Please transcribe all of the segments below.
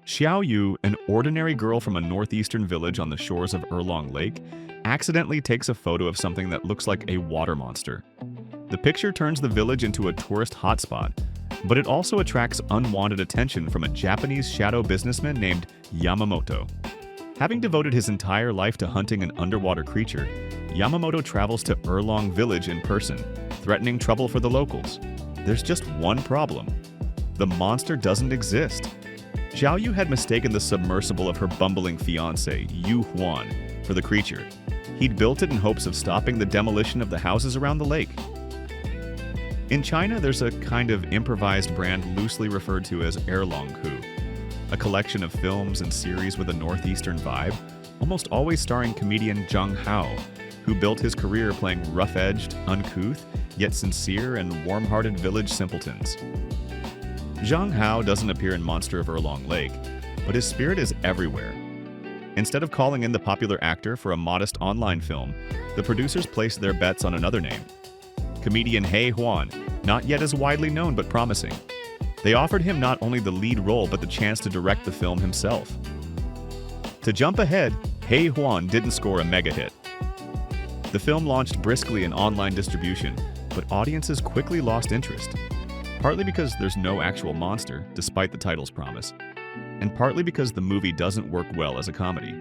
Xiao Yu, an ordinary girl from a northeastern village on the shores of Erlong Lake, accidentally takes a photo of something that looks like a water monster. The picture turns the village into a tourist hotspot, but it also attracts unwanted attention from a Japanese shadow businessman named Yamamoto. Having devoted his entire life to hunting an underwater creature, Yamamoto travels to Erlong Village in person, threatening trouble for the locals. There's just one problem. The monster doesn't exist. Xiao Yu had mistaken the submersible of her bumbling fiancé, He Huan, for the creature. He'd built it in hopes of stopping the demolition of the houses around the lake. In China, there's a kind of improvised brand loosely referred to as Erlong Hu, a collection of films and series with a northeastern vibe, almost always starring comedian Zheng Hao, who built his career playing rough-edged, uncouth, yet sincere and warm-hearted village simpletons. Zheng Hao doesn't appear in Monster of Erlong Lake, but his spirit is everywhere. Instead of calling in the popular actor for a modest online film, the producers placed their bets on another name. Comedian He Huan, not yet as widely known but promising. They offered him not only the lead role but the chance to direct the film himself. To jump ahead, He Huan didn't score a mega hit. The film launched briskly in online distribution, but audiences quickly lost interest. Partly because there's no actual monster, despite the title's promise, and partly because the movie doesn't work well as a comedy.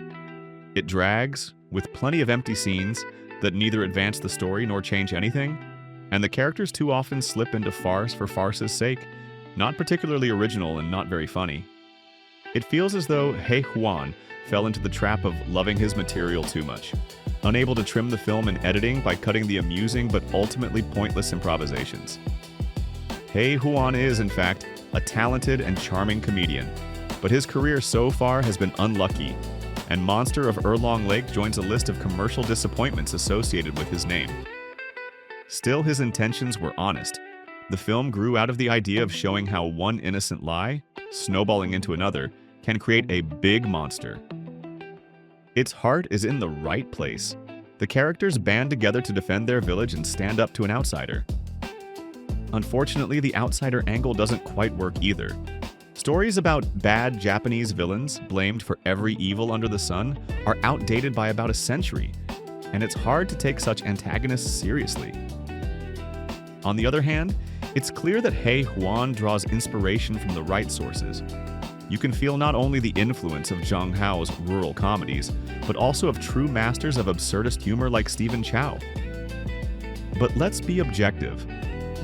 It drags, with plenty of empty scenes that neither advance the story nor change anything, and the characters too often slip into farce for farce's sake, not particularly original and not very funny. It feels as though He Huan fell into the trap of loving his material too much, unable to trim the film in editing by cutting the amusing but ultimately pointless improvisations. He Huan is, in fact, a talented and charming comedian, but his career so far has been unlucky, and Monster of Erlong Lake joins a list of commercial disappointments associated with his name. Still, his intentions were honest. The film grew out of the idea of showing how one innocent lie, snowballing into another, can create a big monster. Its heart is in the right place. The characters band together to defend their village and stand up to an outsider. Unfortunately, the outsider angle doesn't quite work either. Stories about bad Japanese villains blamed for every evil under the sun are outdated by about a century, and it's hard to take such antagonists seriously. On the other hand, it's clear that He Huan draws inspiration from the right sources. You can feel not only the influence of Zheng Hao's rural comedies, but also of true masters of absurdist humor like Stephen Chow. But let's be objective.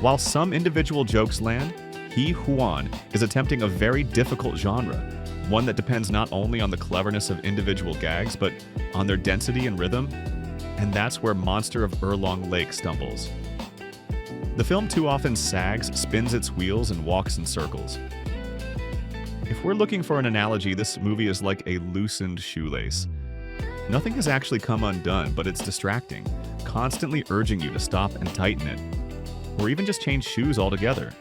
While some individual jokes land, He Huan is attempting a very difficult genre, one that depends not only on the cleverness of individual gags, but on their density and rhythm, and that's where Monster of Erlong Lake stumbles. The film too often sags, spins its wheels, and walks in circles. If we're looking for an analogy, this movie is like a loosened shoelace. Nothing has actually come undone, but it's distracting, constantly urging you to stop and tighten it, or even just change shoes altogether.